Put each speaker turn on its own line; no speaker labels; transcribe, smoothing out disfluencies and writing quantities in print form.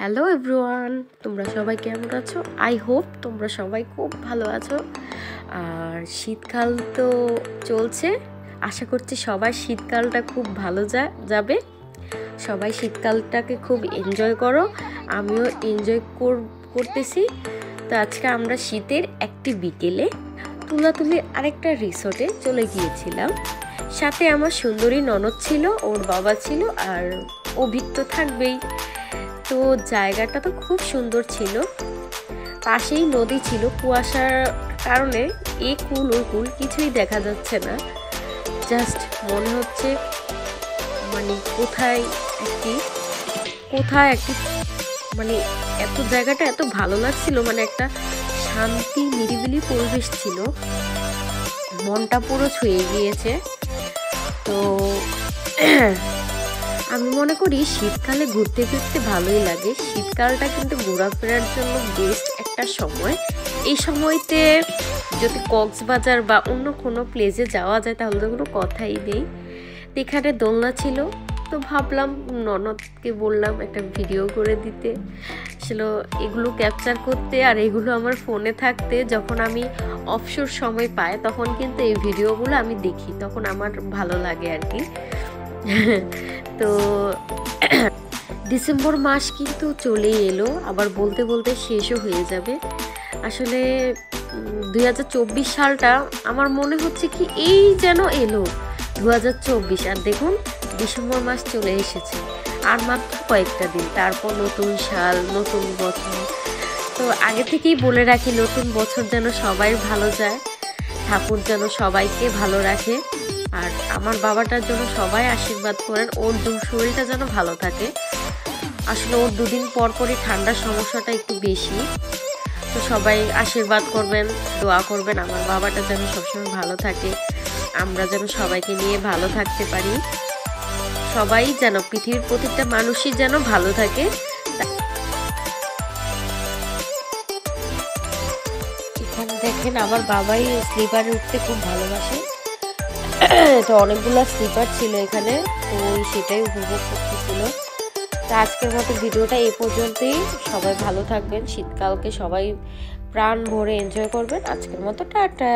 Hello everyone, তোমরা সবাই কেমন আছো? আই হোপ তোমরা সবাই খুব ভালো আছো। আর শীতকাল তো চলছে, আশা করছি সবাই শীতকালটা খুব ভালো যাবে। সবাই শীতকালটাকে খুব এনজয় করো, আমিও এনজয় করতেছি। তো আজকে আমরা শীতের একটি বিকেলে তুলাতুলির আরেকটা রিসোর্টে চলে গিয়েছিলাম। সাথে আমার সুন্দরী ননদ ছিল, ওর বাবা ছিল, আর অভিক তো থাকবেই। তো জায়গাটা তো খুব সুন্দর ছিল, পাশেই নদী ছিল। কুয়াশার কারণে এই কুল ওই কুল কিছুই দেখা যাচ্ছে না, জাস্ট মনে হচ্ছে মানে কোথায় একটি মানে এত জায়গাটা এত ভালো লাগছিল, মানে একটা শান্তি নিরিবিলি পরিবেশ ছিল, মনটা পুরো ছুঁয়ে গিয়েছে। তো আমি মনে করি শীতকালে ঘুরতে ফিরতে ভালোই লাগে। শীতকালটা কিন্তু ঘোরাফেরার জন্য বেস্ট একটা সময়। এই সময়তে যদি কক্সবাজার বা অন্য কোনো প্লেসে যাওয়া যায় তাহলে তো কোনো কথাই নেই। এখানে দোলনা ছিল, তো ভাবলাম ননদকে বললাম একটা ভিডিও করে দিতে, আসলে এগুলো ক্যাপচার করতে। আর এগুলো আমার ফোনে থাকতে যখন আমি অবসর সময় পাই তখন কিন্তু এই ভিডিওগুলো আমি দেখি, তখন আমার ভালো লাগে আর কি। তো ডিসেম্বর মাস কিন্তু চলেই এলো, আবার বলতে বলতে শেষও হয়ে যাবে। আসলে 2024 সালটা আমার মনে হচ্ছে কি এই যেন এলো 2024, আর দেখুন ডিসেম্বর মাস চলে এসেছে, আর মাত্র কয়েকটা দিন, তারপর নতুন সাল, নতুন বছর। তো আগে থেকেই বলে রাখি, নতুন বছর যেন সবাই ভালো যায়, ঠাকুর যেন সবাইকে ভালো রাখে, আর আমার বাবাটার জন্য সবাই আশীর্বাদ করেন, ওর শরীরটা যেন ভালো থাকে। আসলে ওর দুদিন পর পরই ঠান্ডার সমস্যাটা একটু বেশি, তো সবাই আশীর্বাদ করবেন, দোয়া করবেন আমার বাবাটা যেন সবসময় ভালো থাকে, আমরা যেন সবাইকে নিয়ে ভালো থাকতে পারি, সবাই যেন পৃথিবীর প্রত্যেকটা মানুষই যেন ভালো থাকে। এখানে দেখেন আমার বাবাই স্লিপারে উঠতে খুব ভালোবাসে, তো অনেকগুলো স্লিপার ছিল এখানে, তো সেটাই উপভোগ করতেছিল। তো আজকের মতো ভিডিওটা এই পর্যন্তই। সবাই ভালো থাকবেন, শীতকালকে সবাই প্রাণ ভরে এনজয় করবেন। আজকের মতো টাটা।